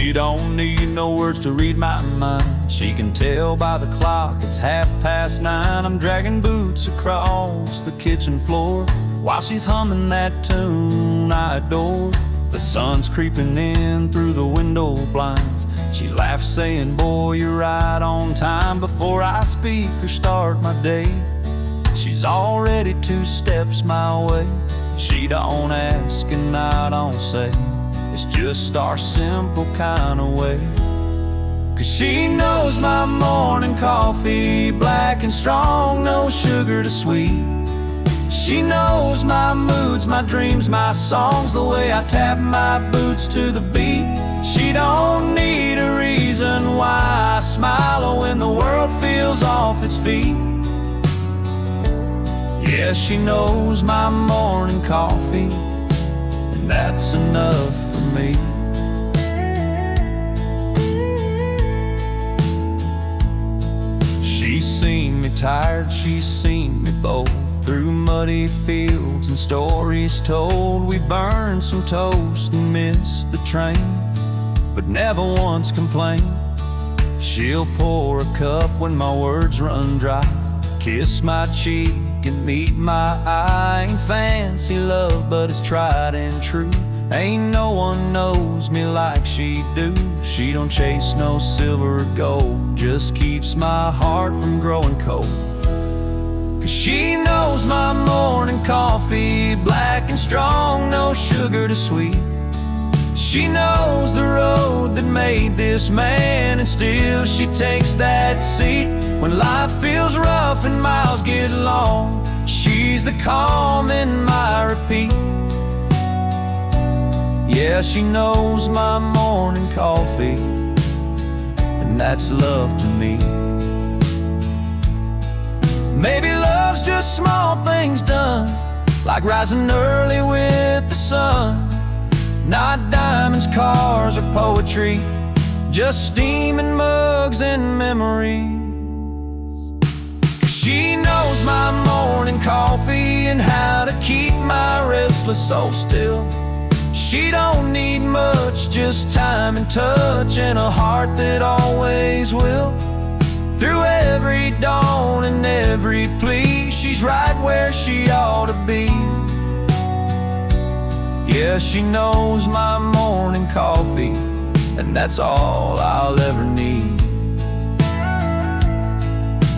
She don't need no words to read my mind. She can tell by the clock it's 9:30. I'm dragging boots across the kitchen floor while she's humming that tune I adore. The sun's creeping in through the window blinds. She laughs saying, boy, you're right on time. Before I speak or start my day, she's already 2 steps my way. She don't ask and I don't say. It's just our simple kind of way. 'Cause she knows my morning coffee, black and strong, no sugar to sweet. She knows my moods, my dreams, my songs, the way I tap my boots to the beat. She don't need a reason why I smile when the world feels off its feet. Yeah, she knows my morning coffee, and that's enough for me. She's seen me tired, she's seen me bold, through muddy fields and stories told. We burned some toast and missed the train, but never once complained. She'll pour a cup when my words run dry, kiss my cheek and meet my eye. Ain't fancy love, but it's tried and true. Ain't no one knows me like she do. She don't chase no silver or gold, just keeps my heart from growing cold. 'Cause she knows my morning coffee, black and strong, no sugar to sweet. She knows the road that made this man, and still she takes that seat. When life feels rough and miles get long, she's the calm in my repeat. Yeah, she knows my morning coffee, and that's love to me. Maybe love's just small things done, like rising early with the sun. Not diamonds, cars, or poetry, just steaming mugs and memories. 'Cause she knows my morning coffee and how to keep my restless soul still. She don't need much, just time and touch, and a heart that always will. Through every dawn and every plea, she's right where she ought to be. Yeah, she knows my morning coffee, and that's all I'll ever need.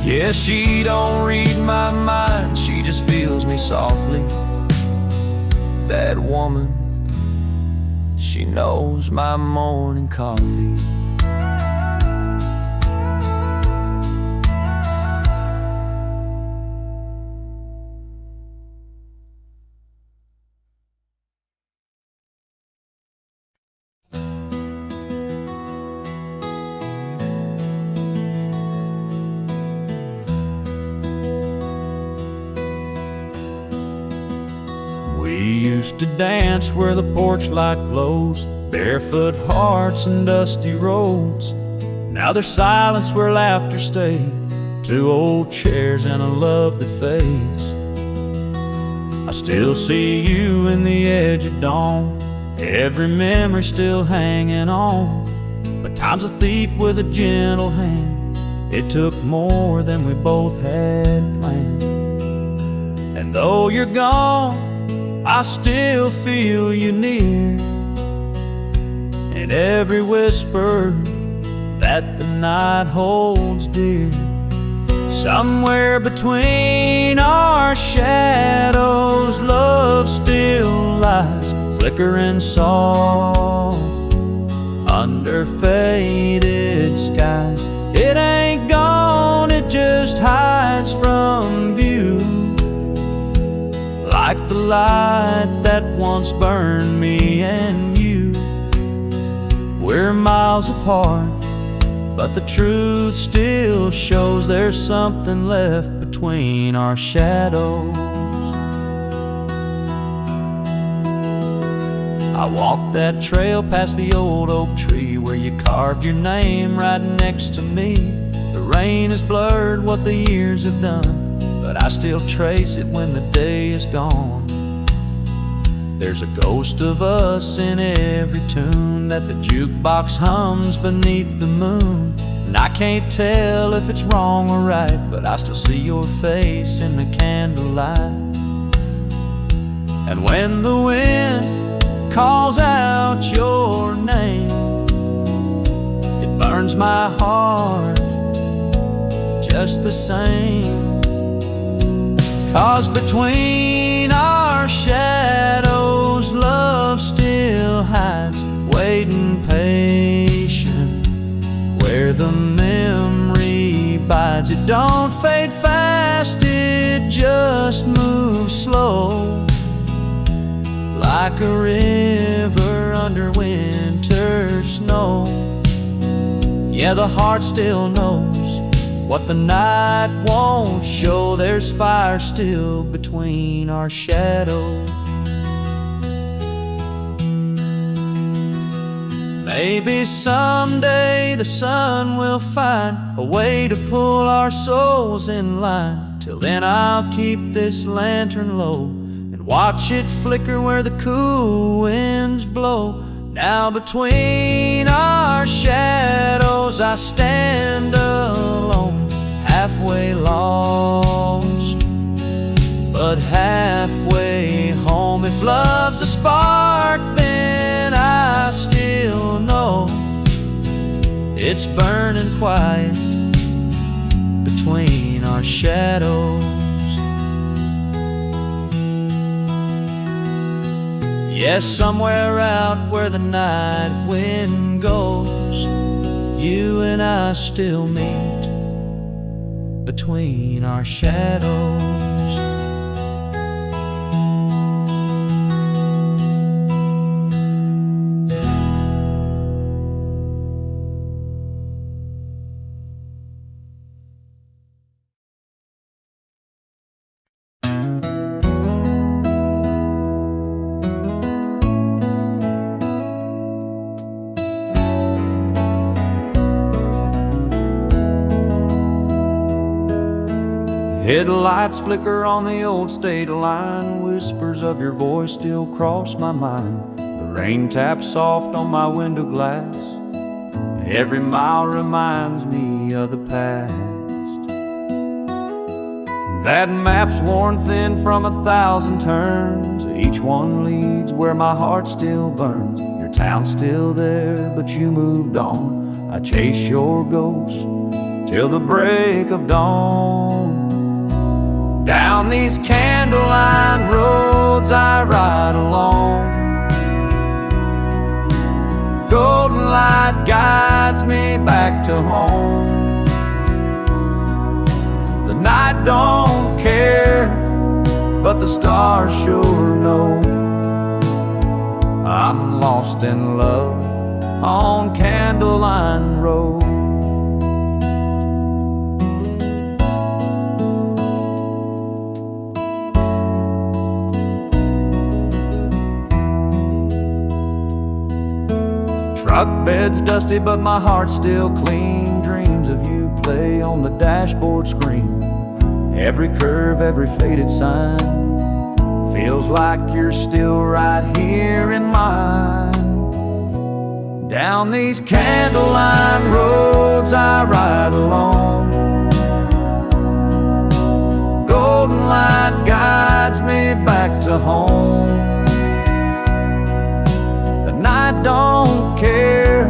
Yeah, she don't read my mind, she just feels me softly. That woman, she knows my morning coffee. We used to dance where the porch light glows, barefoot hearts and dusty roads. Now there's silence where laughter stays, 2 old chairs and a love that fades. I still see you in the edge of dawn, every memory still hanging on. But time's a thief with a gentle hand, it took more than we both had planned. And though you're gone, I still feel you near, and every whisper that the night holds dear. Somewhere between our shadows, love still lies, flickering soft under faded skies. It ain't gone, it just hides from view, like the light that once burned me and you. We're miles apart, but the truth still shows there's something left between our shadows. I walked that trail past the old oak tree where you carved your name right next to me. The rain has blurred what the years have done, but I still trace it when the day is gone. There's a ghost of us in every tune that the jukebox hums beneath the moon. And I can't tell if it's wrong or right, but I still see your face in the candlelight. And when the wind calls out your name, it burns my heart just the same. 'Cause between our shadows, love still hides, waiting patient where the memory bides. It don't fade fast, it just moves slow, like a river under winter snow. Yeah, the heart still knows what the night won't show. There's fire still between our shadows. Maybe someday the sun will find a way to pull our souls in line. Till then I'll keep this lantern low and watch it flicker where the cool winds blow. Now between our shadows I stand alone, halfway lost, but halfway home. If love's a spark, then I still know it's burning quiet between our shadows. Yes, somewhere out where the night wind goes, you and I still meet between our shadows. Headlights flicker on the old state line, whispers of your voice still cross my mind. The rain taps soft on my window glass, every mile reminds me of the past. That map's worn thin from 1,000 turns, each one leads where my heart still burns. Your town's still there, but you moved on. I chase your ghost till the break of dawn. Down these candleline roads I ride alone. Golden light guides me back to home. The night don't care, but the stars sure know. I'm lost in love on Candleline Roads. Truck bed's dusty, but my heart's still clean. Dreams of you play on the dashboard screen. Every curve, every faded sign feels like you're still right here in mine. Down these candleline roads I ride alone. Golden light guides me back to home. I don't care,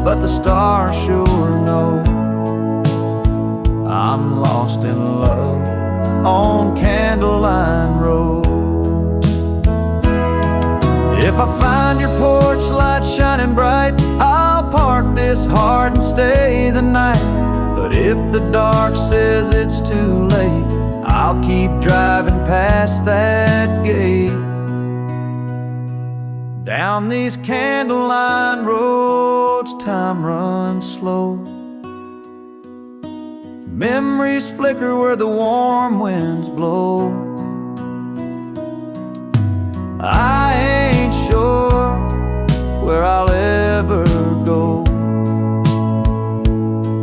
but the stars sure know. I'm lost in love on Candleline Roads. If I find your porch light shining bright, I'll park this heart and stay the night. But if the dark says it's too late, I'll keep driving past that gate. Down these candleline roads, time runs slow. Memories flicker where the warm winds blow. I ain't sure where I'll ever go,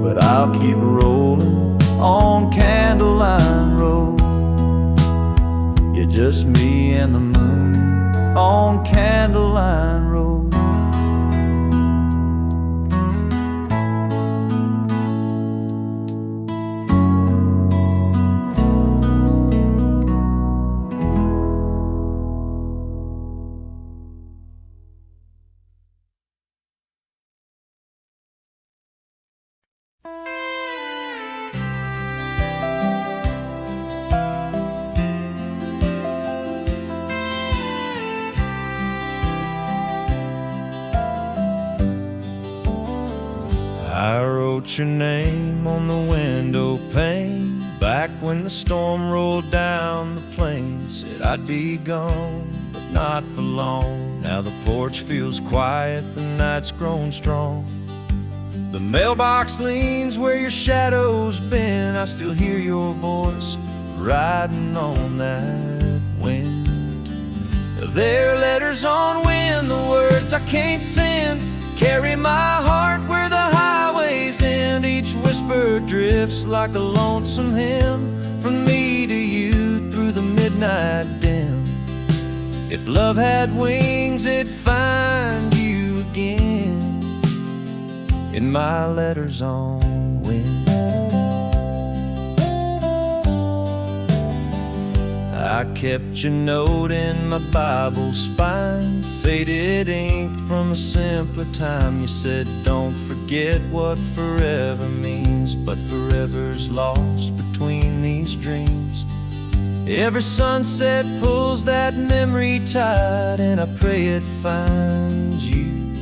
but I'll keep rolling on Candleline Road. You're just me and the moon on Candleline Roads. I wrote your name on the window pane back when the storm rolled down the plain. Said I'd be gone, but not for long. Now the porch feels quiet, the night's grown strong. The mailbox leans where your shadow's been. I still hear your voice riding on that wind. There are letters on wind, the words I can't send carry my heart where the highways end. Each whisper drifts like a lonesome hymn from me to you through the midnight dim. If love had wings, it'd find you again in my letters on wind. I kept your note in my Bible spine, faded ink from a simpler time. You said don't forget what forever means, but forever's lost between these dreams. Every sunset pulls that memory tight, and I pray it finds you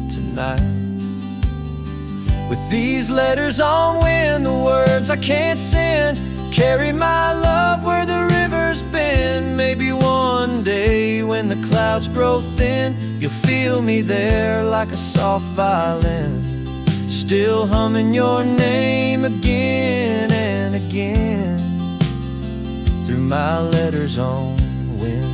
tonight. With these letters on wind, the words I can't send carry my love where the river's been. Maybe one day when the clouds grow thin, you'll feel me there like a soft violin, still humming your name again and again through my letters on wind.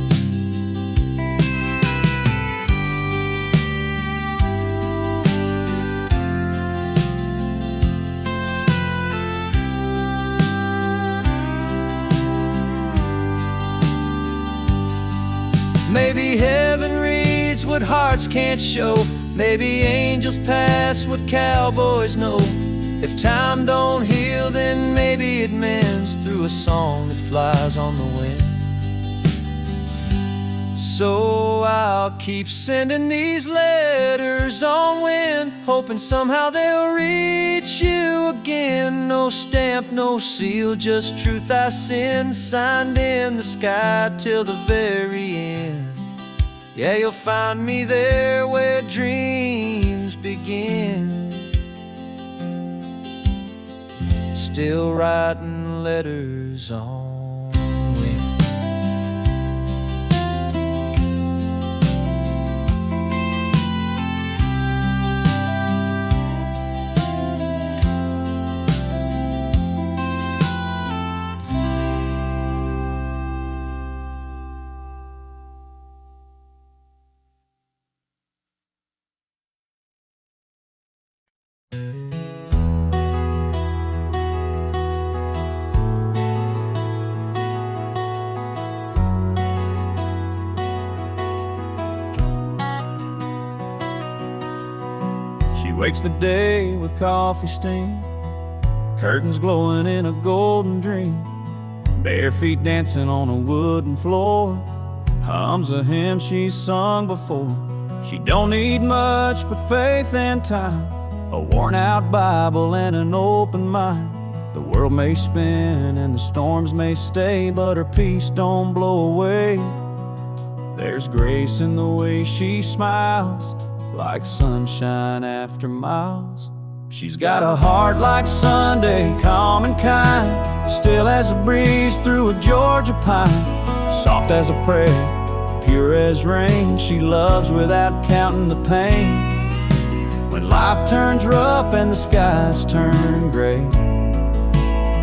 Maybe heaven reads what hearts can't show. Maybe angels pass what cowboys know. If time don't heal, then maybe it mends through a song that flies on the wind. So I'll keep sending these letters on wind, hoping somehow they'll reach you again. No stamp, no seal, just truth I send, signed in the sky till the very end. Yeah, you'll find me there where dreams begin, still writing letters on wind. She wakes the day with coffee steam, curtains glowing in a golden dream, bare feet dancing on a wooden floor, hums a hymn she's sung before. She don't need much but faith and time, a worn-out Bible and an open mind. The world may spin and the storms may stay, but her peace don't blow away. There's grace in the way she smiles, like sunshine after miles. She's got a heart like Sunday, calm and kind, still as a breeze through a Georgia pine, soft as a prayer, pure as rain. She loves without counting the pain. When life turns rough and the skies turn gray,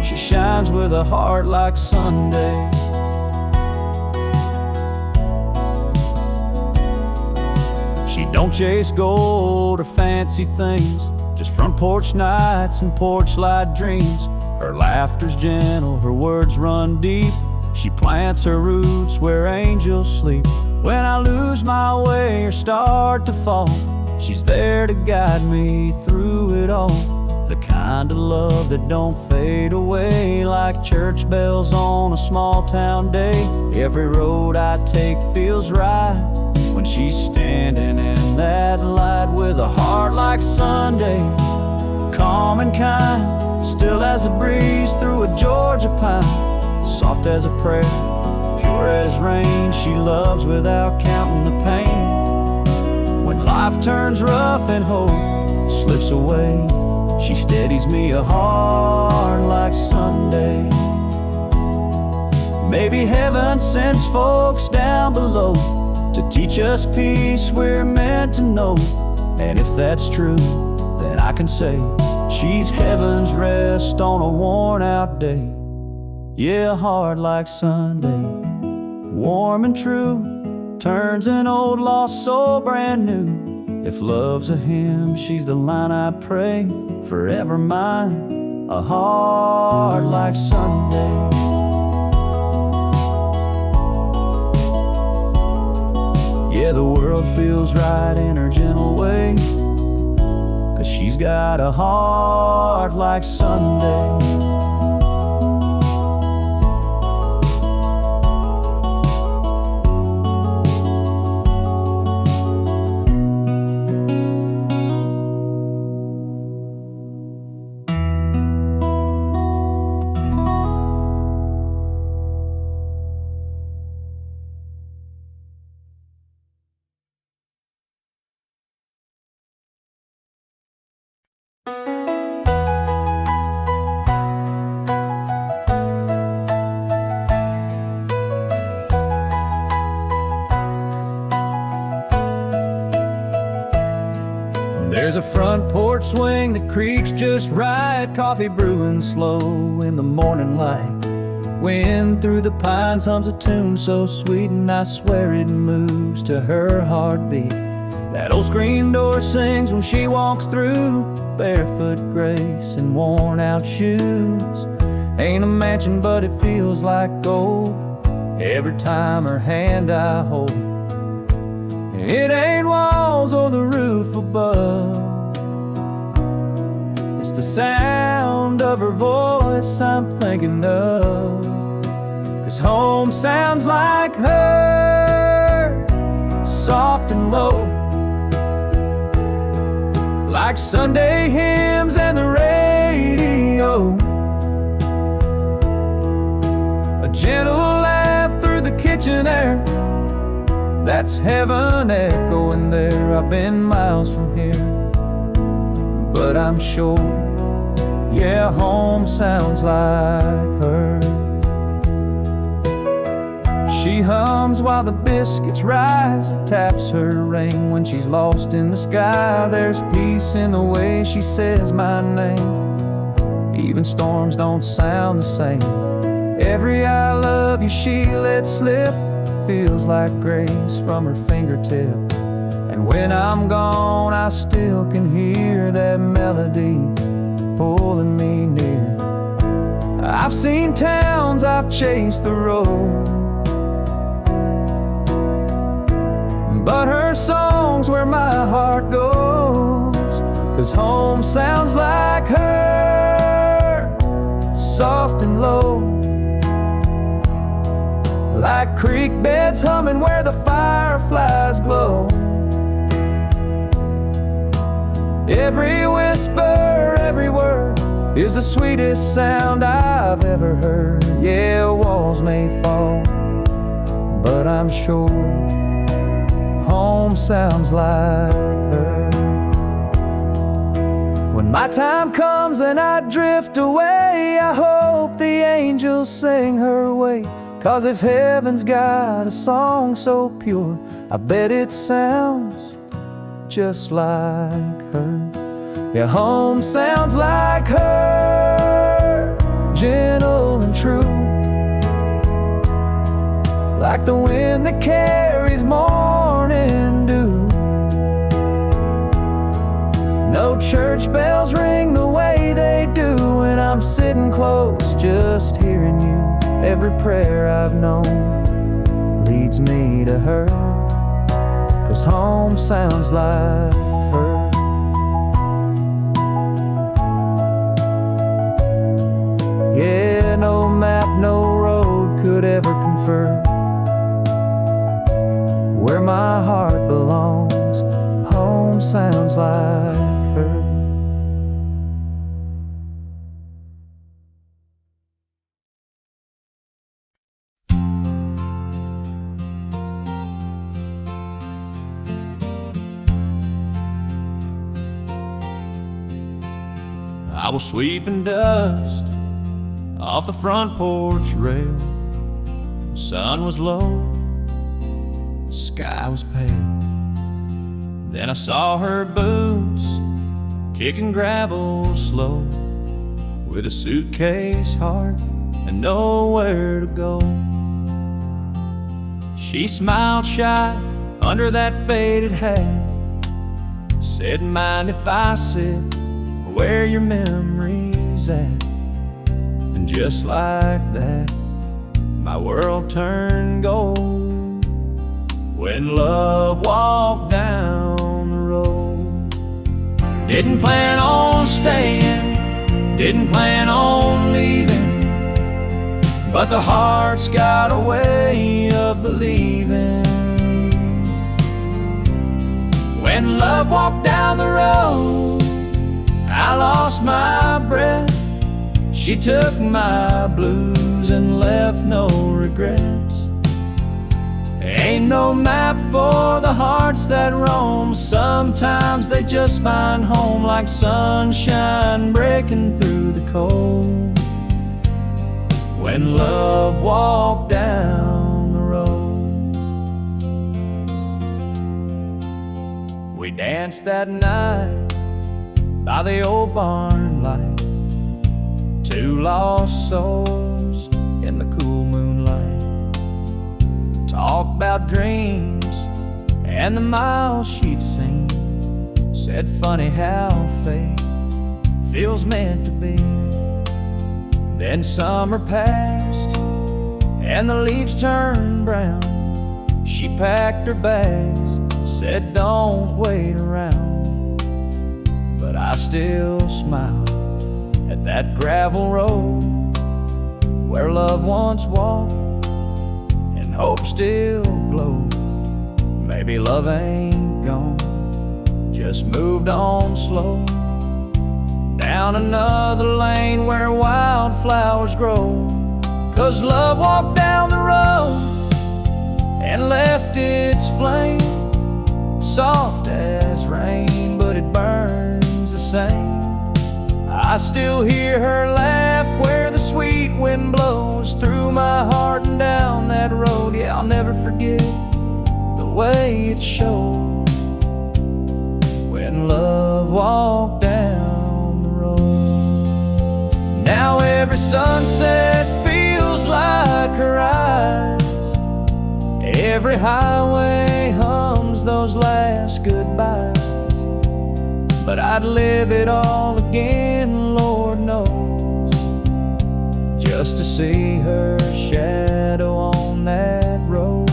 she shines with a heart like Sunday. She don't chase gold or fancy things, just front porch nights and porchlight dreams. Her laughter's gentle, her words run deep, She plants her roots where angels sleep. When I lose my way or start to fall, she's there to guide me through it all. The kind of love that don't fade away, like church bells on a small town day. Every road I take feels right when she's standing in that light, with a heart like Sunday, calm and kind, still as a breeze through a Georgia pine, soft as a prayer, pure as rain. She loves without counting the pain. When life turns rough and hope slips away, she steadies me, a heart like Sunday. Maybe heaven sends folks down below to teach us peace we're meant to know. And if that's true, then I can say she's heaven's rest on a worn out day. Yeah, a heart like Sunday, warm and true, turns an old lost soul brand new. If love's a hymn, she's the line I pray, forever mine, a heart like Sunday. Yeah, the world feels right in her gentle way, 'cause she's got a heart like Sunday. There's a front porch swing that creaks just right, coffee brewing slow in the morning light. Wind through the pines hums a tune so sweet, and I swear it moves to her heartbeat. That old screen door sings when she walks through, barefoot grace and worn out shoes. Ain't a mansion but it feels like gold every time her hand I hold. It ain't walls or the roof above, it's the sound of her voice I'm thinking of. 'Cause home sounds like her, soft and low, like Sunday hymns and the radio. A gentle laugh through the kitchen air, that's heaven echoing there. I've been miles from here, but I'm sure, yeah, home sounds like her. She hums while the biscuits rise, taps her ring when she's lost in the sky. There's peace in the way she says my name, even storms don't sound the same. Every I love you she lets slip, feels like grace from her fingertip. And when I'm gone I still can hear that melody pulling me near. I've seen towns, I've chased the road, but her song's where my heart goes. 'Cause home sounds like her, soft and low, like creek beds humming where the fireflies glow. Every whisper, every word is the sweetest sound I've ever heard. Yeah, walls may fall, but I'm sure home sounds like her. When my time comes and I drift away, I hope the angels sing her way. 'Cause if heaven's got a song so pure, I bet it sounds just like her. Yeah, home sounds like her, gentle and true, like the wind that carries morning dew. No church bells ring the way they do when I'm sitting close, just hearing you Every prayer I've known leads me to her, 'cause home sounds like her. Yeah, no map, no road could ever confirm where my heart belongs. Home sounds like her. I was sweeping dust off the front porch rail. The sun was low, the sky was pale. Then I saw her boots kicking gravel slow, with a suitcase heart and nowhere to go. She smiled shy under that faded hat, said, "Mind if I sit where your memory's at?" And just like that, my world turned gold when love walked down the road. Didn't plan on staying, didn't plan on leaving, but the heart's got a way of believing. When love walked down the road, I lost my breath. She took my blues and left no regrets. Ain't no map for the hearts that roam. Sometimes they just find home, like sunshine breaking through the cold. When love walked down the road. We danced that night by the old barn light, two lost souls in the cool moonlight. Talked about dreams and the miles she'd seen, said funny how fate feels meant to be. Then summer passed and the leaves turned brown. She packed her bags, said don't wait around. But I still smile at that gravel road where love once walked and hope still glowed. Maybe love ain't gone, just moved on slow, down another lane where wildflowers grow. 'Cause love walked down the road and left its flame, soft as rain, but it burns the same. I still hear her laugh where the sweet wind blows through my heart and down that road. Yeah, I'll never forget the way it showed when love walked down the road. Now every sunset feels like her eyes, every highway hums those last goodbyes. But I'd live it all again, Lord knows, just to see her shadow on that road.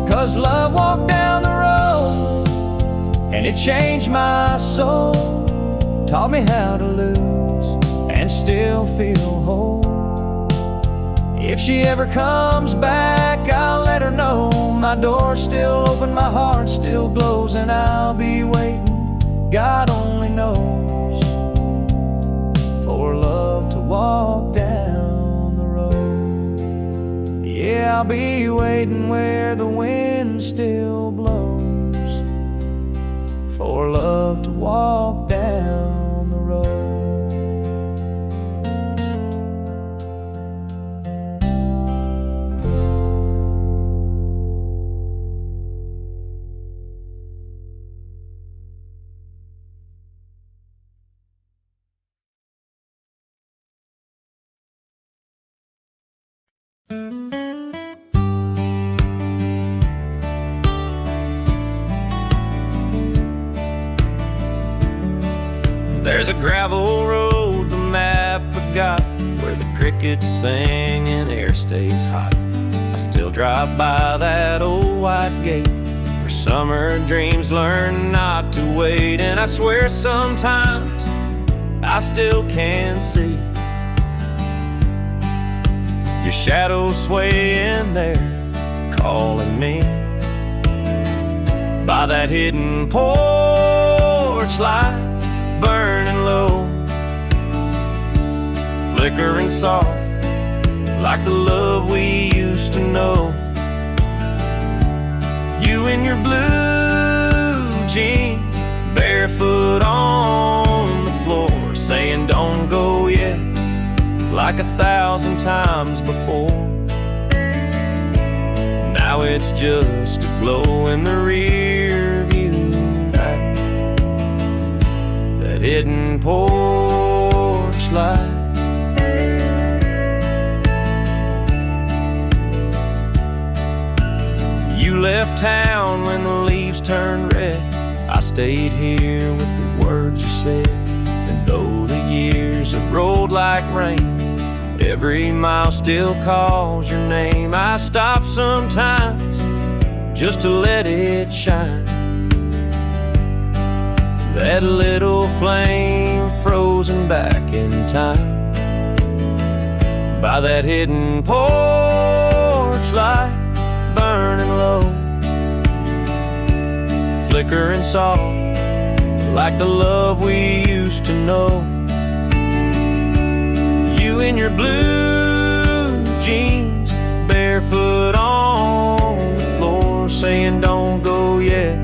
'Cause love walked down the road and it changed my soul, taught me how to lose and still feel whole. If she ever comes back, I'll let her know my door's still open, my heart still glows, and I'll be waiting, God only knows, for love to walk down the road. Yeah, I'll be waiting where the wind still blows, for love to walk down the road. There's a gravel road the map forgot, where the crickets sing and air stays hot. I still drive by that old white gate, where summer dreams learn not to wait. And I swear sometimes I still can see your shadow swaying there, calling me. By that hidden porch light burning low, flickering soft like the love we used to know. You in your blue jeans, barefoot on the floor, saying don't go yet, like 1,000 times before. Now it's just a glow in the rear view light, that hidden porch light. You left town when the leaves turned red. I stayed here with the words you said. And though the years have rolled like rain, every mile still calls your name. I stop sometimes just to let it shine, that little flame frozen back in time. By that hidden porch light burning low, flickering soft like the love we used to know. You in your blue jeans, barefoot on the floor, saying don't go yet,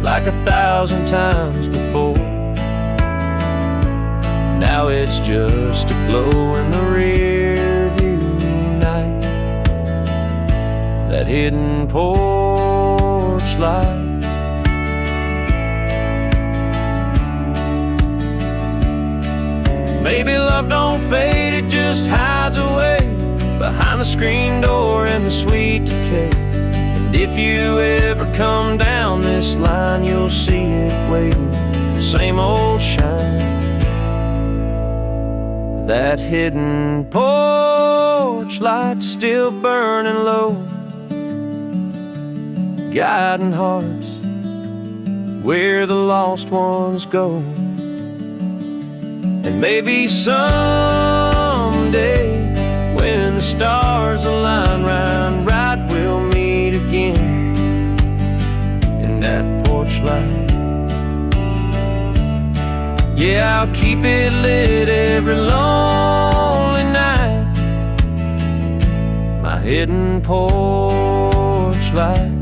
like 1,000 times before. Now it's just a glow in the rear view night, that hidden porch light. Maybe love don't fade, it just hides away behind the screen door and the sweet decay. And if you ever come down this line, you'll see it waiting, the same old shine, that hidden porch light still burning low, guiding hearts where the lost ones go. And maybe someday, when the stars align right, we'll meet again in that porch light. Yeah, I'll keep it lit every lonely night, my hidden porch light.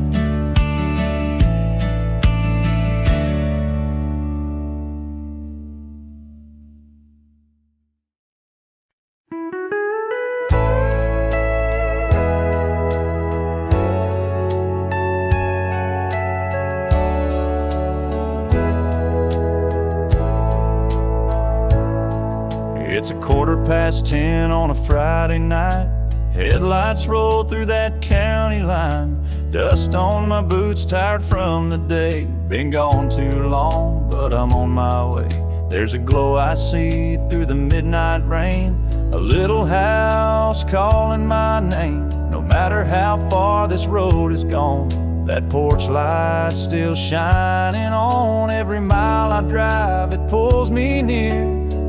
It's 10:15 on a Friday night. Headlights roll through that county line. Dust on my boots, tired from the day. Been gone too long, but I'm on my way. There's a glow I see through the midnight rain, a little house calling my name. No matter how far this road is gone, that porch light's still shining on. Every mile I drive, it pulls me near,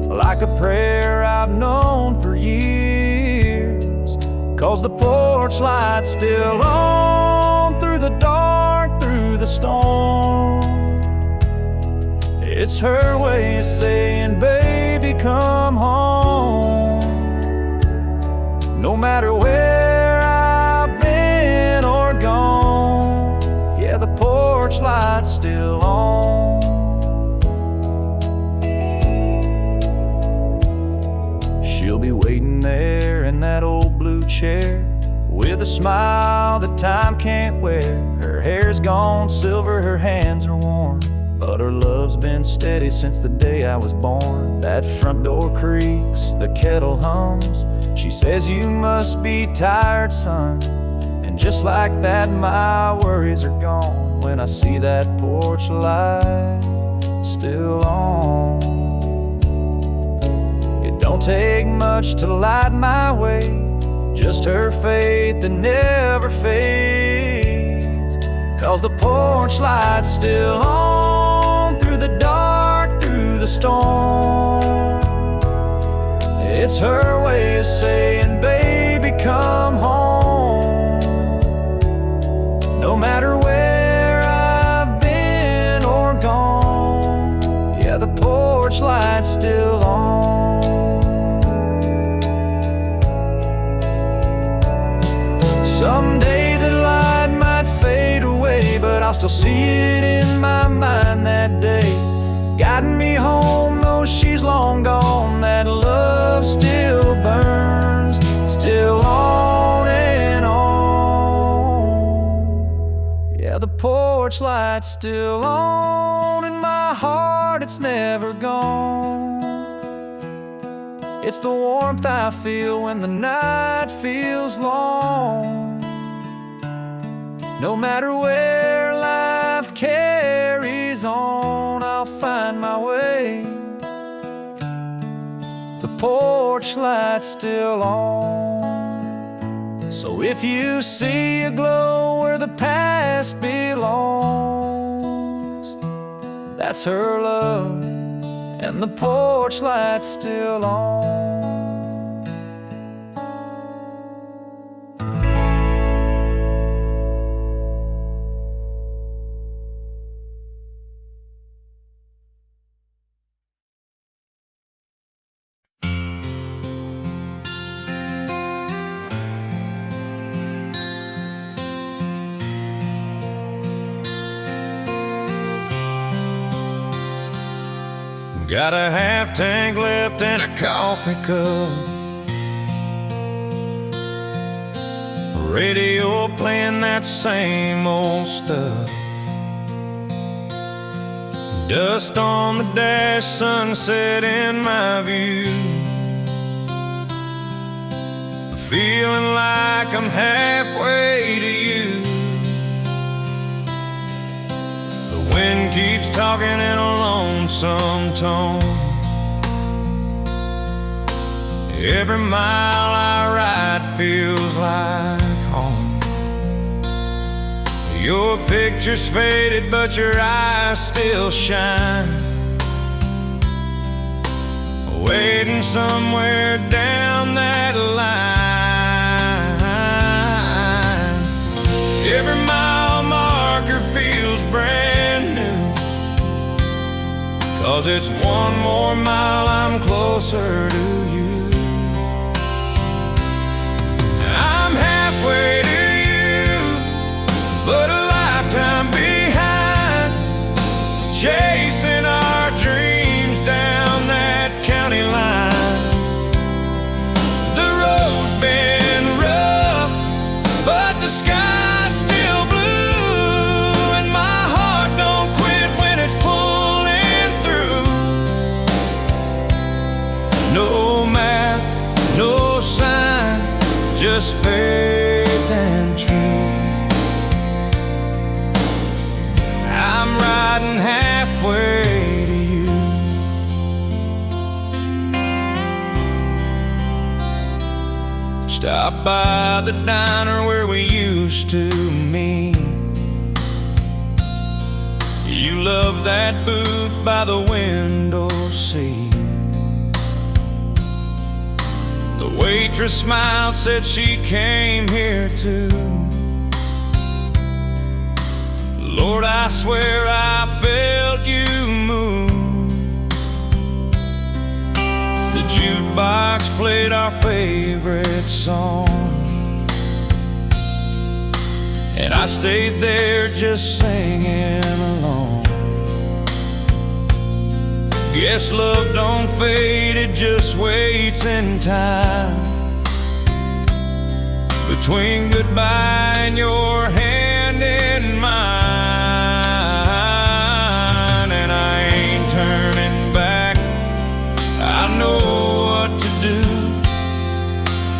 like a prayer I've known for years. 'Cause the porch light's still on through the dark, through the storm. It's her way of saying, baby, come home. No matter where I've been or gone, yeah, the porch light's still on. She'll be waiting there in that old blue chair, with a smile that time can't wear. Her hair's gone silver, her hands are warm, but her love's been steady since the day I was born. That front door creaks, the kettle hums. She says, you must be tired, son. And just like that, my worries are gone when I see that porch light still on. Don't take much to light my way, just her faith that never fades. 'Cause the porch light's still on through the dark, through the storm. It's her way of saying, baby, come home. No matter where I've been or gone, yeah, the porch light's still on. Someday the light might fade away, but I'll still see it in my mind that day, guiding me home, though she's long gone. That love still burns, still on and on. Yeah, the porch light's still on in my heart, it's never gone. It's the warmth I feel when the night feels long. No matter where life carries on, I'll find my way. The porch light's still on. So if you see a glow where the past belongs, that's her love, and the porch light's still on. Got a half tank left and a coffee cup, radio playing that same old stuff. Dust on the dash, sunset in my view. Feeling like I'm halfway to you. The wind keeps talking in a lonesome tone. Every mile I ride feels like home. Your picture's faded, but your eyes still shine. Waiting somewhere down that line. Every mile marker feels brand new, 'cause it's one more mile I'm closer to you. I'm halfway to you, but a lifetime behind, chasing our dreams down that county line. The road's been rough, but the sky's still blue, and my heart don't quit when it's pulling through. No map, no sign, just faith and truth. I'm riding halfway to you. Stop by the diner where we used to meet. You love that booth by the window seat. The waitress smiled, said she came here too. Lord, I swear I felt you move. The jukebox played our favorite song, and I stayed there just singing along. Guess love don't fade, it just waits in time. Between goodbye and your hand in mine, and I ain't turning back. I know what to do.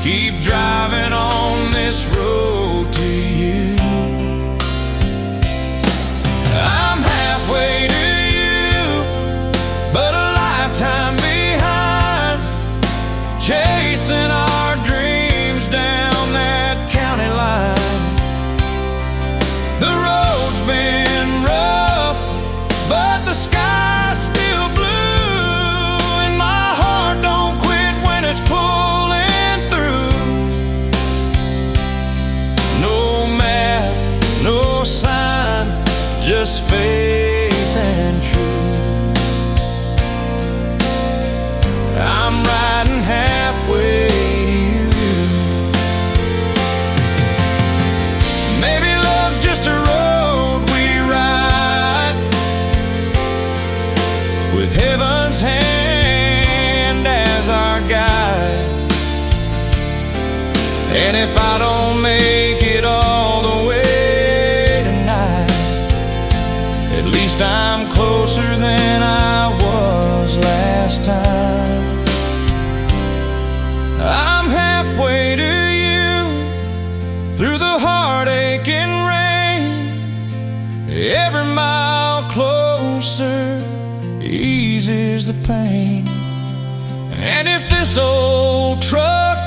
Keep driving on this road to you. I'm halfway to you, but a lifetime behind, And if I don't make it all the way tonight, at least I'm closer than I was last time. I'm halfway to you, through the heartache and rain. Every mile closer eases the pain. And if this old truck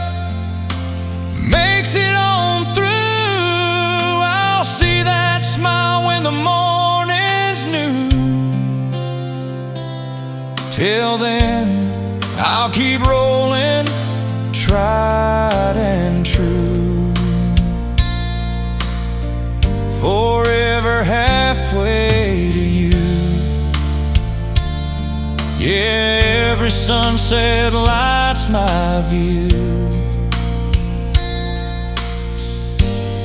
makes it on through, I'll see that smile when the morning's new. Till then, I'll keep rolling, tried and true, forever halfway to you. Yeah, every sunset lights my view,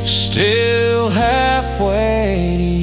still halfway to you.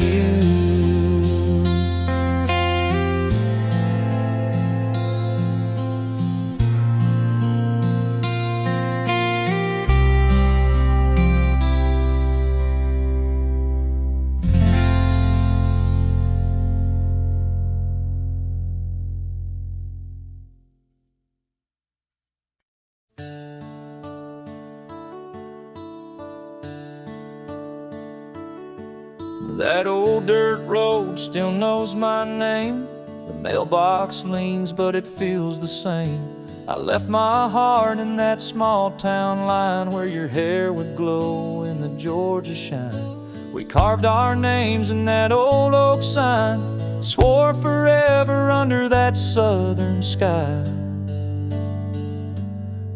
That old dirt road still knows my name. The mailbox leans, but it feels the same. I left my heart in that small town line where your hair would glow in the Georgia shine. We carved our names in that old oak sign, swore forever under that southern sky.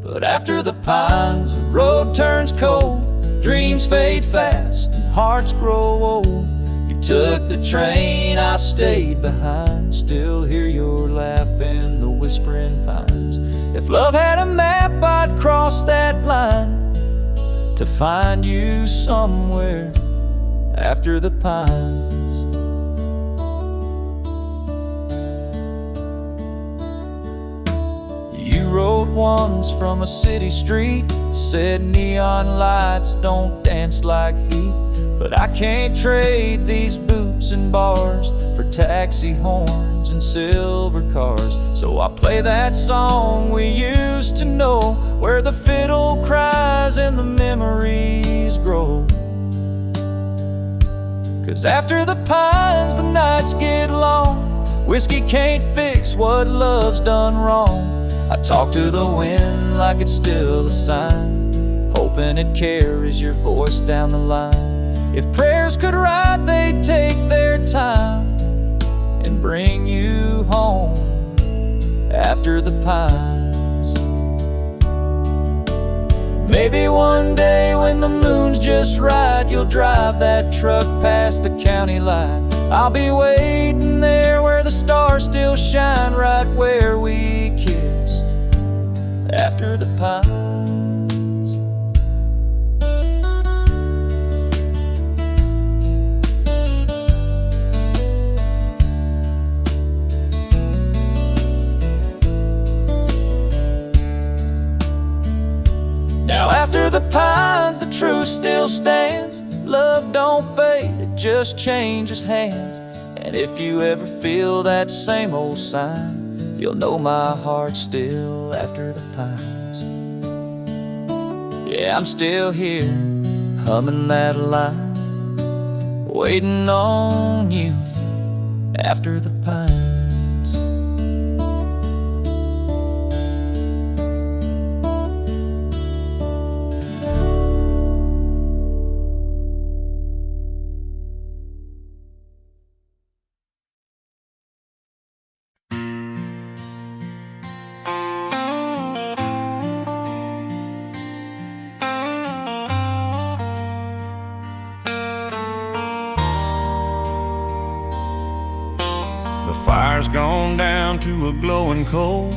But after the pines, the road turns cold, dreams fade fast and hearts grow old. You took the train, I stayed behind, still hear your laugh in the whispering pines. If love had a map, I'd cross that line to find you somewhere after the pines. You rode once from a city street, said neon lights don't dance like heat. But I can't trade these boots and bars for taxi horns and silver cars. So I play that song we used to know, where the fiddle cries and the memories grow. 'Cause after the pines the nights get long, whiskey can't fix what love's done wrong. I talk to the wind like it's still a sign, hoping it carries your voice down the line. If prayers could write, they'd take their time and bring you home after the pines. Maybe one day when the moon's just right, you'll drive that truck past the county line. I'll be waiting there where the stars still shine, right where we kissed after the pines. Now after the pines, the truth still stands. Love don't fade, it just changes hands. And if you ever feel that same old sign, you'll know my heart's still after the pines. Yeah, I'm still here, humming that line, waiting on you after the pines. Fire's gone down to a glowing coal,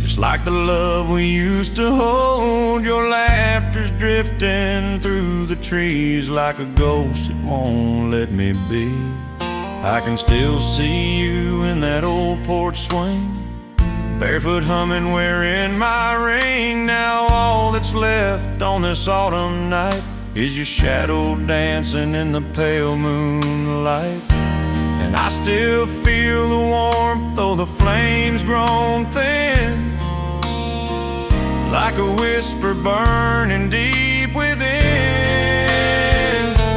just like the love we used to hold. Your laughter's drifting through the trees like a ghost, it won't let me be. I can still see you in that old porch swing, barefoot humming, wearing my ring. Now all that's left on this autumn night is your shadow dancing in the pale moonlight. And I still feel the warmth, though the flame's grown thin, like a whisper burning deep within.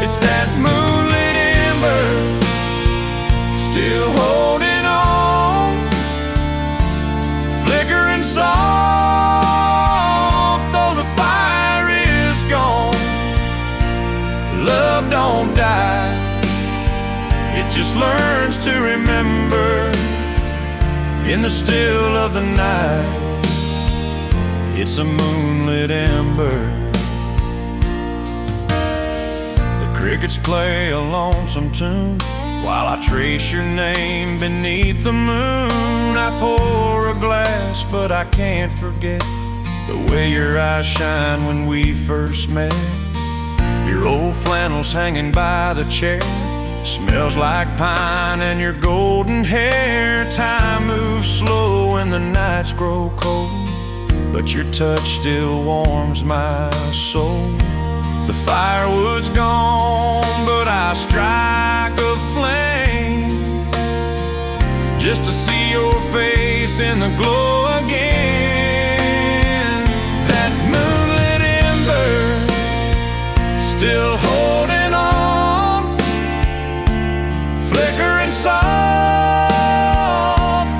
It's that moonlit ember, still holding on, flickering soft, though the fire is gone. Love don't die, it just learns to remember in the still of the night. It's a moonlit ember. The crickets play a lonesome tune while I trace your name beneath the moon. I pour a glass, but I can't forget the way your eyes shine when we first met. Your old flannel's hanging by the chair, smells like pine, and your golden hair. Time moves slow when the nights grow cold, but your touch still warms my soul. The firewood's gone, but I strike a flame just to see your face in the glow again. That moonlit ember, still holding on, flickering soft,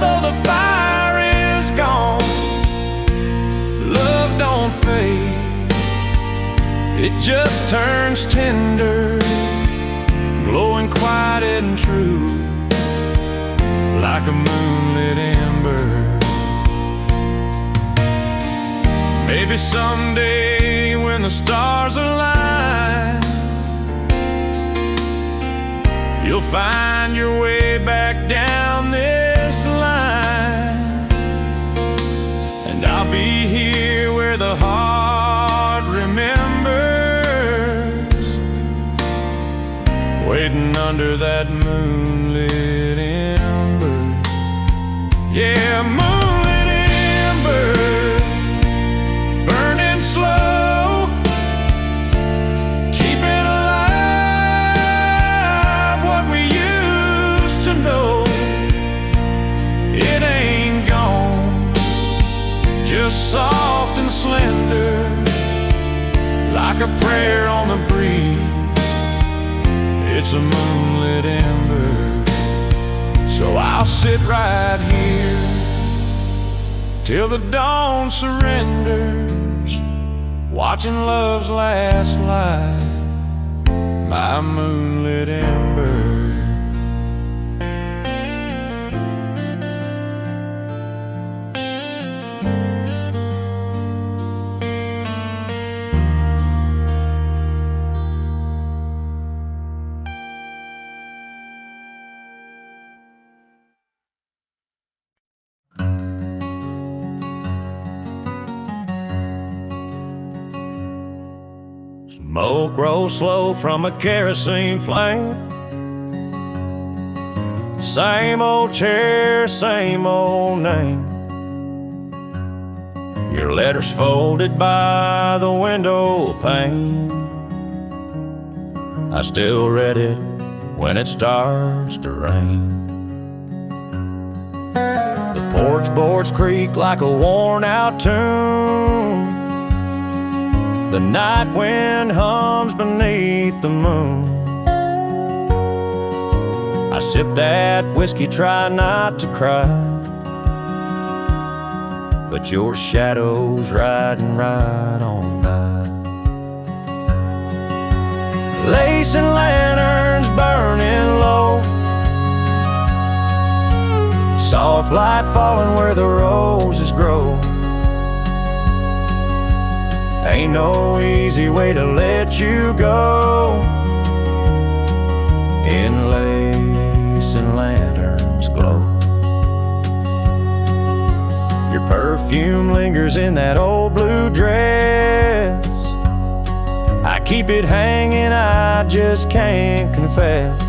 though the fire is gone. Love don't fade, it just turns tender, glowing quiet and true, like a moonlit ember. Maybe someday when the stars align, you'll find your way back down this line, and I'll be here where the heart remembers, waiting under that moonlit ember. Yeah, moonlit ember, burning slow, keeping alive what we used to know. It ain't gone, just soft and slender, like a prayer on the breeze. It's a moonlit ember, so I'll sit right here till the dawn surrenders, watching love's last light, my moonlit ember. Smoke rolls slow from a kerosene flame. Same old chair, same old name. Your letters folded by the window pane. I still read it when it starts to rain. The porch boards creak like a worn out tune. The night wind hums beneath the moon. I sip that whiskey, try not to cry, but your shadow's riding right on by. Lace and lanterns burning low, soft light falling where the roses grow. Ain't no easy way to let you go. In lace and lanterns glow. Your perfume lingers in that old blue dress. I keep it hanging, I just can't confess.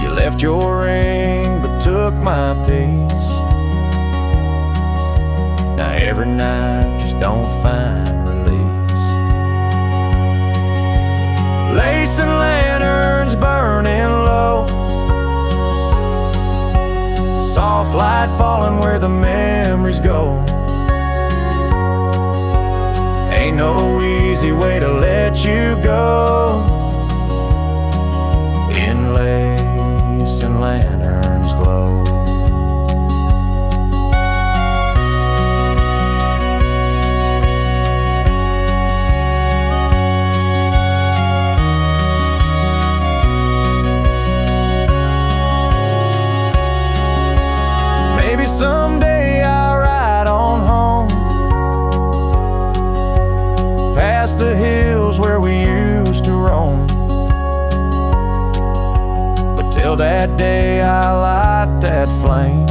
You left your ring but took my peace. Now every night just don't find release. Lacing lanterns burning low, soft light falling where the memories go. Ain't no easy way to let you go. In lace and lanterns glow. Maybe someday I'll ride on home, past the hills where we used to roam. But till that day I light that flame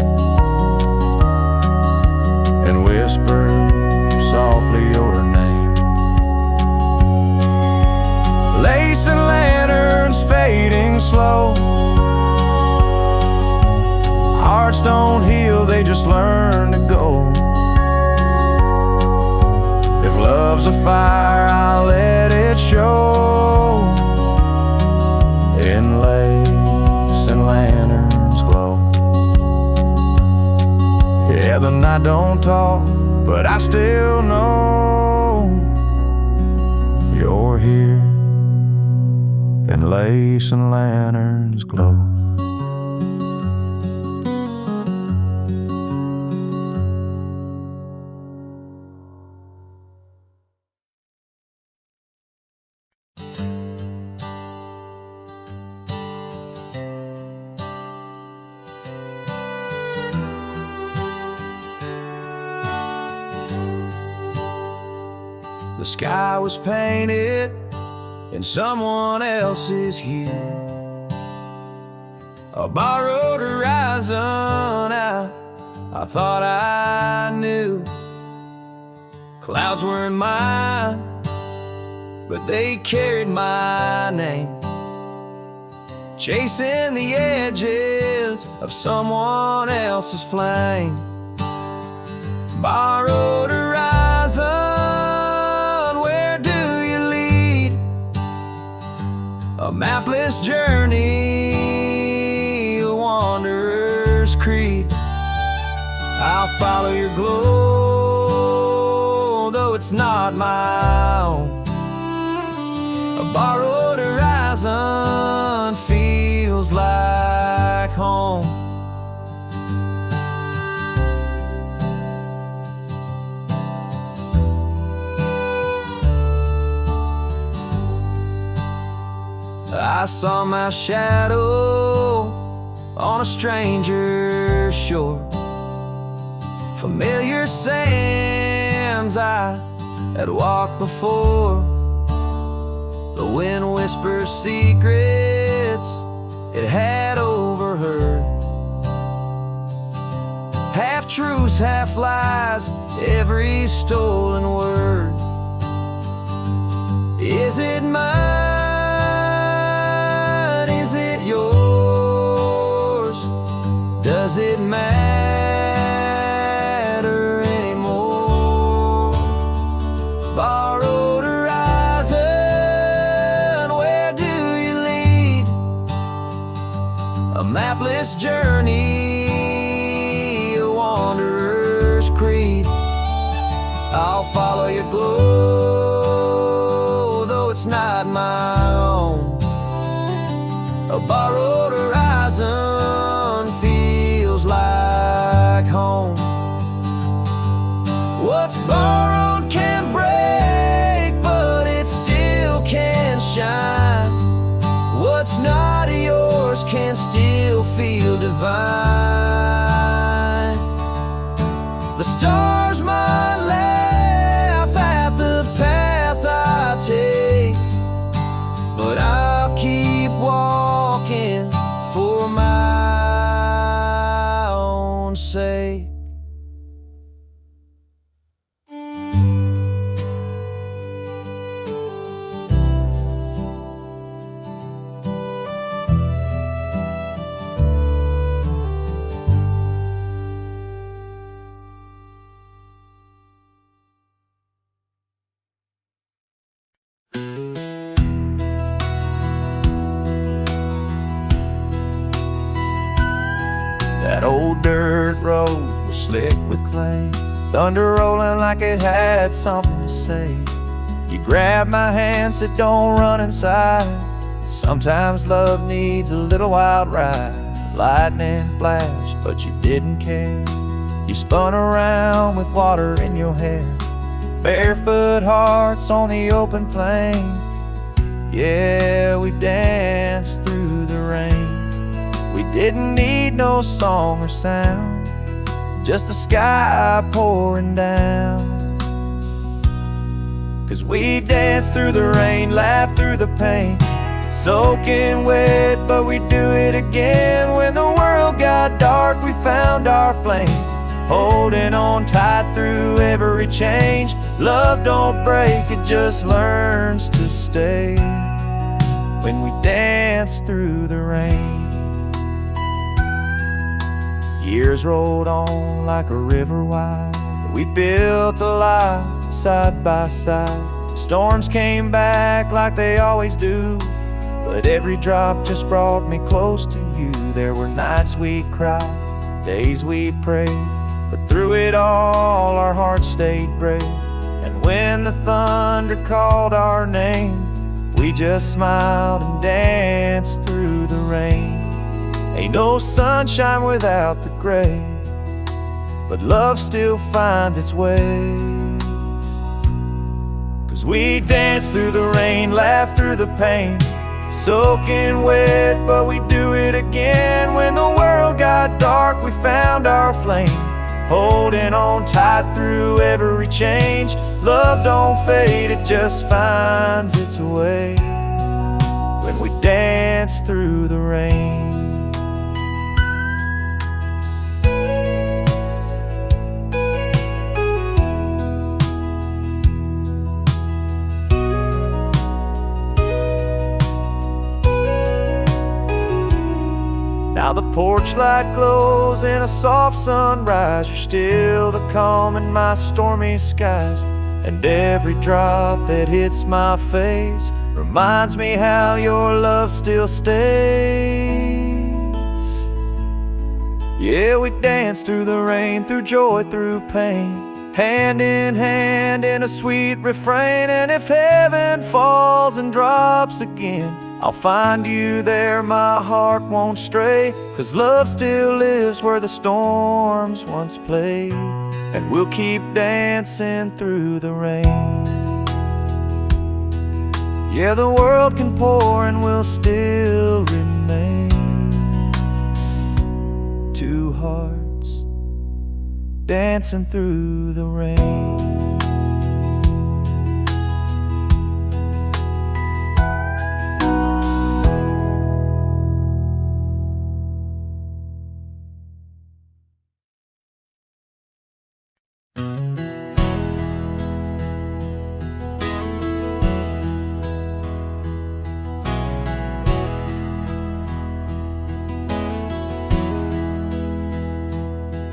and whisper softly your name. Lacing lanterns fading slow, hearts don't heal, they just learn to go. If love's a fire, I'll let it show. In lace and lanterns glow. Yeah, the night don't talk, but I still know you're here. In lace and lanterns glow. The sky was painted in someone else's hue, a borrowed horizon I thought I knew. Clouds weren't mine, but they carried my name, chasing the edges of someone else's flame. Borrowed horizon, where do you lead? A mapless journey, a wanderer's creed. I'll follow your glow, though it's not my own. A borrowed horizon feels like home. I saw my shadow on a stranger's shore, familiar sands I had walked before. The wind whispers secrets it had overheard, half truths, half lies, every stolen word. Is it mine? Is it yours? Does it matter anymore? Borrowed horizon, where do you lead? A mapless journey, a wanderer's creed. I'll follow your glow, though it's not my own. A borrowed horizon feels like home. What's borrowed can break, but it still can shine. What's not yours can still feel divine. The stars might laugh at the path I take, but I'll keep walking for my flame, thunder rolling like it had something to say. You grabbed my hand, said don't run inside. Sometimes love needs a little wild ride. Lightning flashed, but you didn't care. You spun around with water in your hair. Barefoot hearts on the open plain. Yeah, we danced through the rain. We didn't need no song or sound, just the sky pouring down. 'Cause we danced through the rain, laughed through the pain, soaking wet, but we'd do it again. When the world got dark, we found our flame, holding on tight through every change. Love don't break, it just learns to stay. When we dance through the rain, years rolled on like a river wide. We built a life side by side. Storms came back like they always do, but every drop just brought me close to you. There were nights we cried, days we prayed, but through it all our hearts stayed brave. And when the thunder called our name, we just smiled and danced through the rain. Ain't no sunshine without the gray, but love still finds its way. 'Cause we danced through the rain, laughed through the pain, soaking wet, but we do it again. When the world got dark, we found our flame, holding on tight through every change. Love don't fade, it just finds its way. When we dance through the rain, now the porch light glows in a soft sunrise. You're still the calm in my stormy skies, and every drop that hits my face reminds me how your love still stays. Yeah, we dance through the rain, through joy, through pain, hand in hand in a sweet refrain. And if heaven falls and drops again, I'll find you there, my heart won't stray. 'Cause love still lives where the storms once played, and we'll keep dancing through the rain. Yeah, the world can pour and we'll still remain. Two hearts dancing through the rain.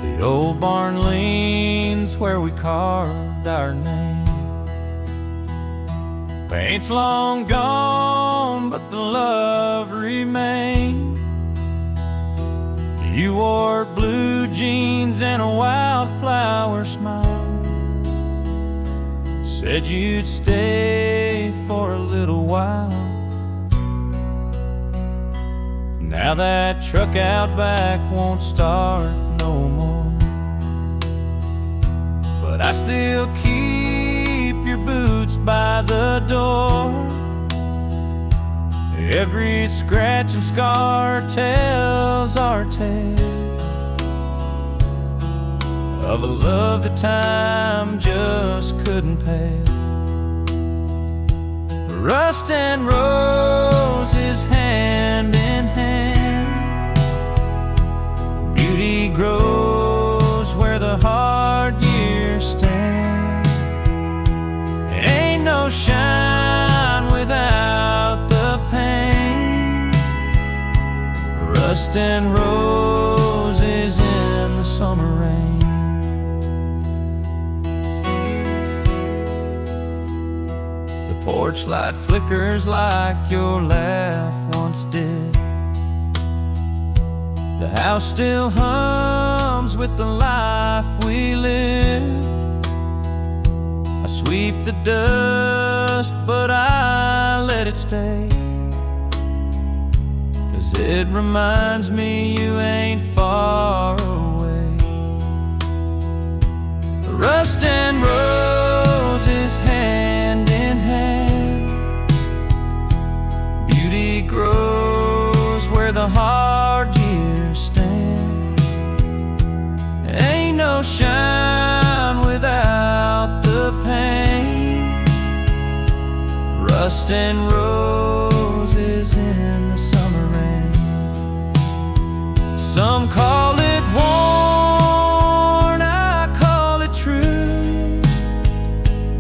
The old barn leans where we carved our name. Paint's long gone, but the love remained. You wore blue jeans and a wildflower smile, said you'd stay for a little while. Now that truck out back won't start no more, but I still keep your boots by the door. Every scratch and scar tells our tale of a love that time just couldn't pay. Rust and roses hand in hand, beauty grows where the hard years stand. Ain't no shine without the pain. Rust and roses in the summer rain. The porch light flickers like your laugh once did. The house still hums comes with the life we live. I sweep the dust, but I let it stay, 'cause it reminds me you ain't far away. Rust and roses hand in hand. Beauty grows where the hard years stand. Ain't no shine without the pain. Rust and roses in the summer rain. Some call it worn, I call it true.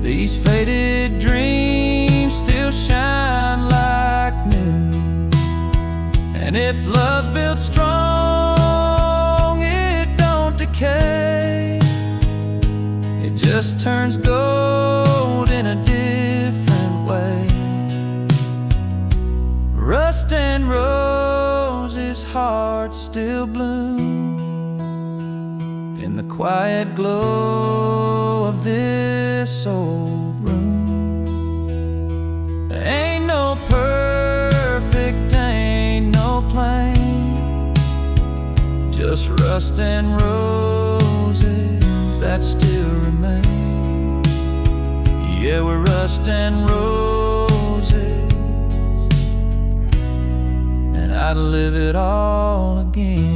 These faded dreams still shine like new. And if love's built strong, it don't decay. It just turns gold in a different way. Rust and roses, hearts still bloom in the quiet glow of this old room. There ain't no perfect, ain't no plane, just rust and roses that still remain. Yeah, we're rust and roses, and I'd live it all again.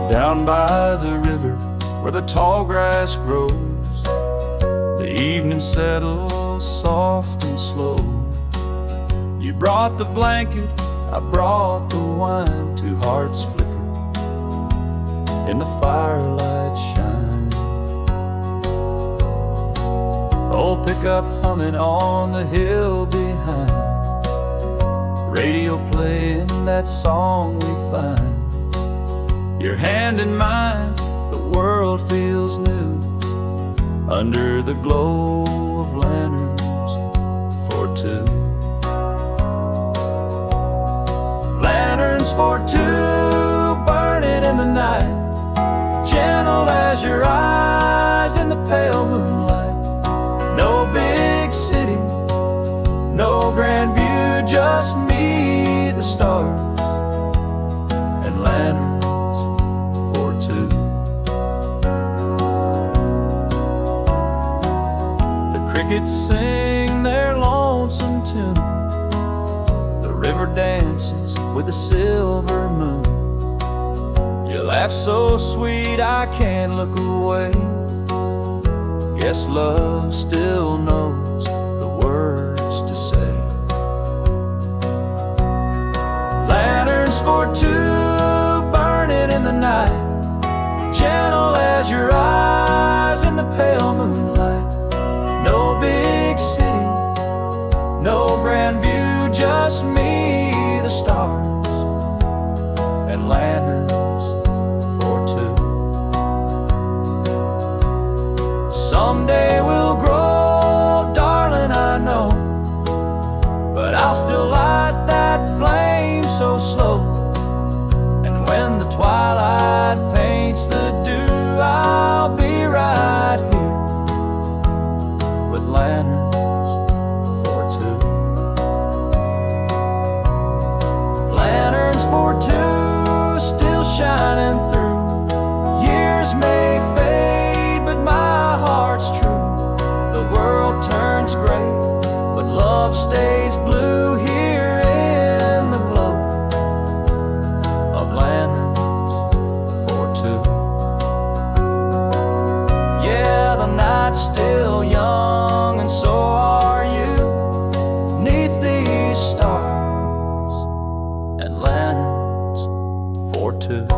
Down by the river where the tall grass grows, the evening settles soft and slow. You brought the blanket, I brought the wine. Two hearts flicker in the firelight shine. Old pickup humming on the hill behind, radio playing that song we find. Your hand in mine, the world feels new under the glow of lanterns for two. Lanterns for two, burning in the night, gentle as your eyes in the pale moonlight. No big city, no grand view, just me, the stars, and lanterns. Crickets sing their lonesome tune. The river dances with a silver moon. You laugh so sweet I can't look away. Guess love still knows the words to say. Lanterns for two, burning in the night, gentle as your eyes in the pale moonlight. No big city, no grand view, just me, the stars, and lanterns for two. Someday we'll grow, darling, I know, but I'll still light that flame so slow. And when the twilight paints the dew, I'll be right here with lanterns for two. Lanterns for two, still shining through. Years may fade, but my heart's true. The world turns gray, but love stays blue here in the glow of lanterns for two. Yeah, the night's still young, and so are you. stood.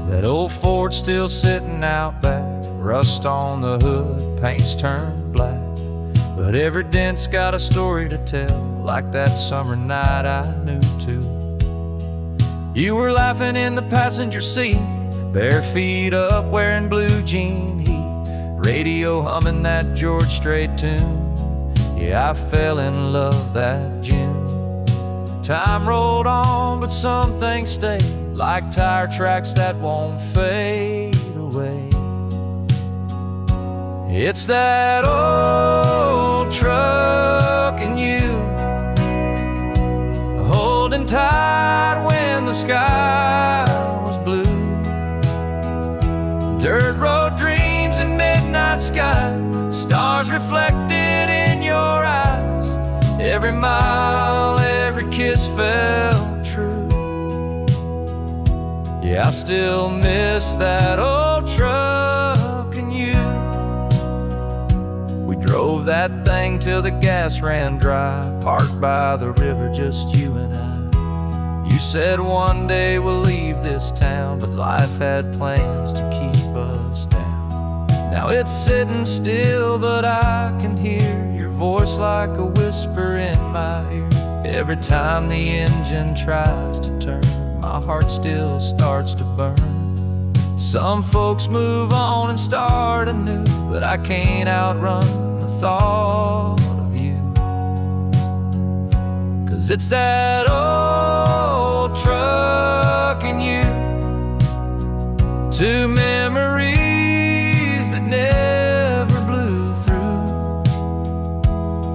That old Ford still sitting out back, rust on the hood, paint's turned black, but every dent's got a story to tell, like that summer night I knew too. You were laughing in the passenger seat, bare feet up, wearing blue jean heat, radio humming that George Strait tune. Yeah, I fell in love that June. Time rolled on, but some things stayed, like tire tracks that won't fade away. It's that old truck and you, holding tight when the sky was blue. Dirt road dreams and midnight sky, stars reflected in your eyes. Every mile, every kiss felt true. Yeah, I still miss that old truck and you. We drove that thing till the gas ran dry, parked by the river, just you and I. You said one day we'll leave this town, but life had plans to keep us down. Now it's sitting still, but I can hear your voice like a whisper in my ear. Every time the engine tries to turn, my heart still starts to burn. Some folks move on and start anew, but I can't outrun the thought of you. 'Cause it's that old truck and you, two memories that never blew through.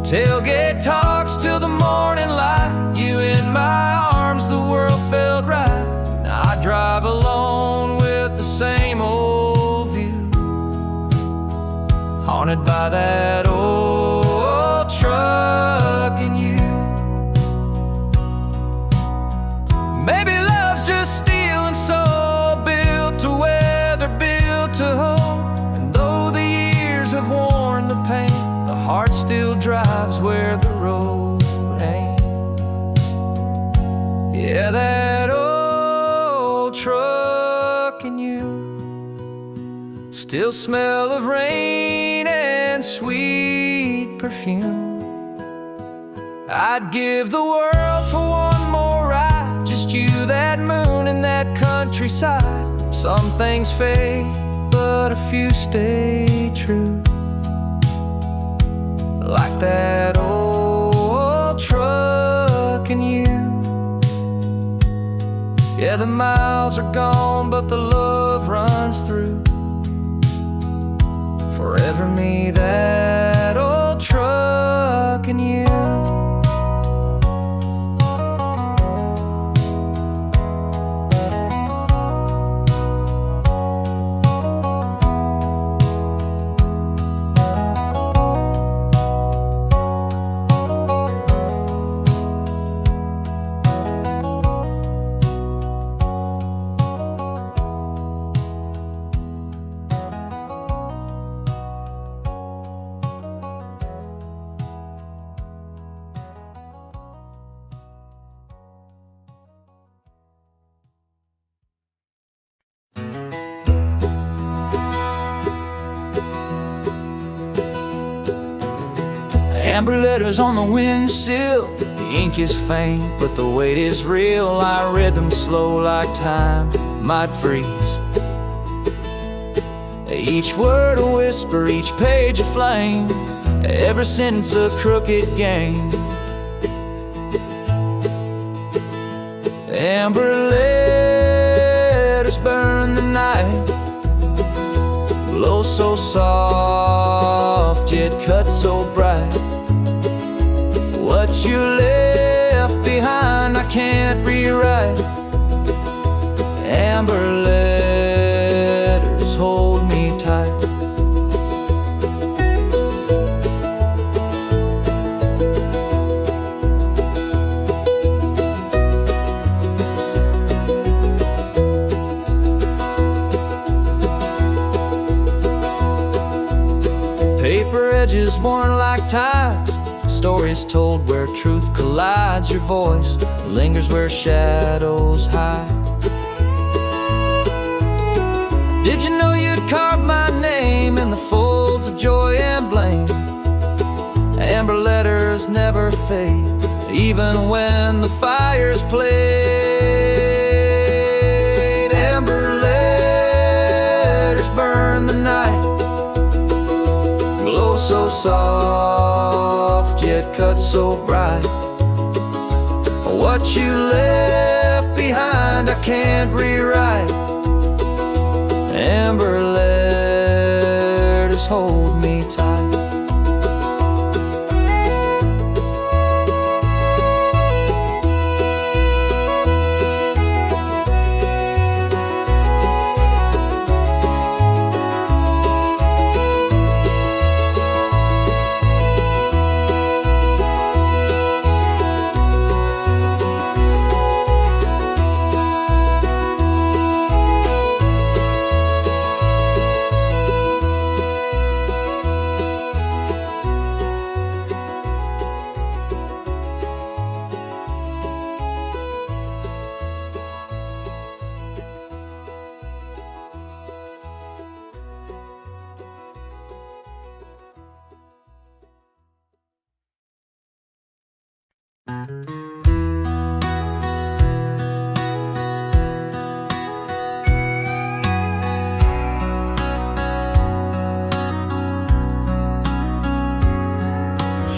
Tailgate talks till the morning light, you in my arms, the world felt right. Now I drive alone with the same old view, haunted by that old truck and you. Maybe love's just steel and soul, built to weather, built to hold. And though the years have worn the paint, the heart still drives where the road ain't. Yeah, that old truck and you still smell of rain and sweet perfume. I'd give the world for one more ride, just you, that moon, and that countryside. Some things fade, but a few stay true, like that old truck and you. Yeah, the miles are gone, but the love runs through. Forever me, that old truck and you. Amber letters on the windshield, the ink is faint, but the weight is real. I read them slow like time might freeze. Each word a whisper, each page a flame, every sentence a crooked game. Amber letters burn the night, glow so soft yet cut so bright. What you left behind can't rewrite. Amber letters hold me tight. Paper edges worn like ties, stories told where truth collides. Your voice lingers where shadows hide. Did you know you'd carve my name in the folds of joy and blame? Amber letters never fade, even when the fires played. Amber letters burn the night, glow so soft, yet cut so bright. What you left behind I can't rewrite. Amber letters hold me tight.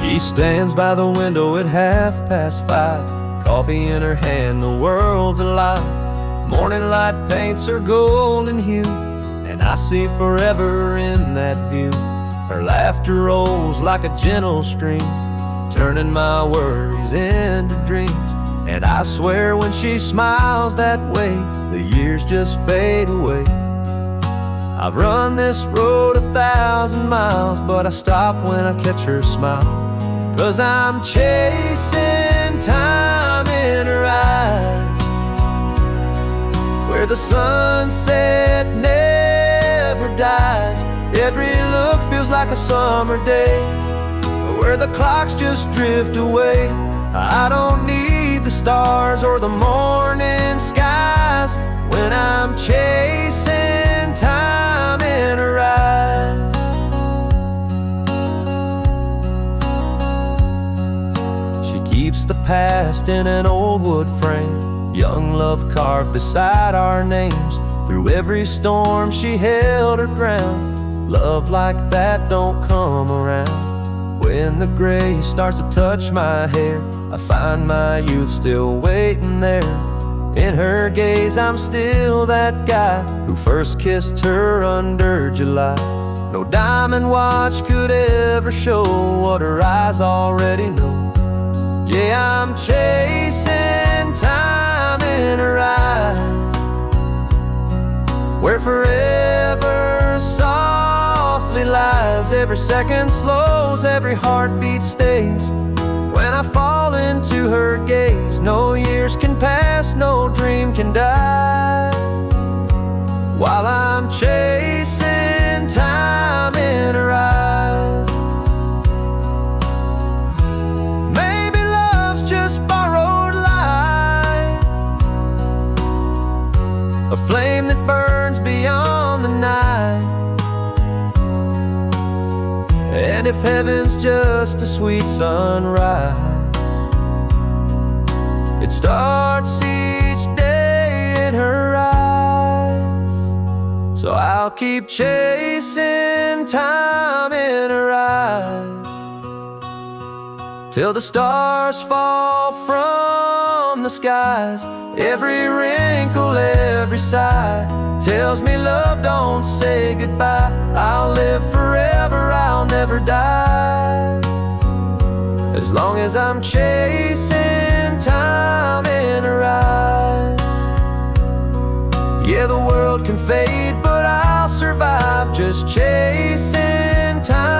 She stands by the window at 5:30, coffee in her hand, the world's alive. Morning light paints her golden hue, and I see forever in that view. Her laughter rolls like a gentle stream, turning my worries into dreams. And I swear when she smiles that way, the years just fade away. I've run this road 1,000 miles, but I stop when I catch her smile. 'Cause I'm chasing time in her eyes, where the sunset never dies. Every look feels like a summer day, where the clocks just drift away. I don't need the stars or the morning skies when I'm chasing time in her eyes. She keeps the past in an old wood frame, young love carved beside our names. Through every storm she held her ground. Love like that don't come around. When the gray starts to touch my hair, I find my youth still waiting there. In her gaze I'm still that guy who first kissed her under July. No diamond watch could ever show what her eyes already know. Yeah, I'm chasing time in her eyes, where forever softly lies. Every second slows, every heartbeat stays. When I fall into her gaze, no years can pass, no dream can die, while I'm chasing time in her eyes. Maybe love's just borrowed light, a flame that burns beyond the night. And if heaven's just a sweet sunrise, it starts each day in her eyes. So I'll keep chasing time in her eyes, till the stars fall from the skies. Every wrinkle, every sigh tells me love don't say goodbye. I'll live forever, I'll never die, as long as I'm chasing time in fade, but I'll survive just chasing time.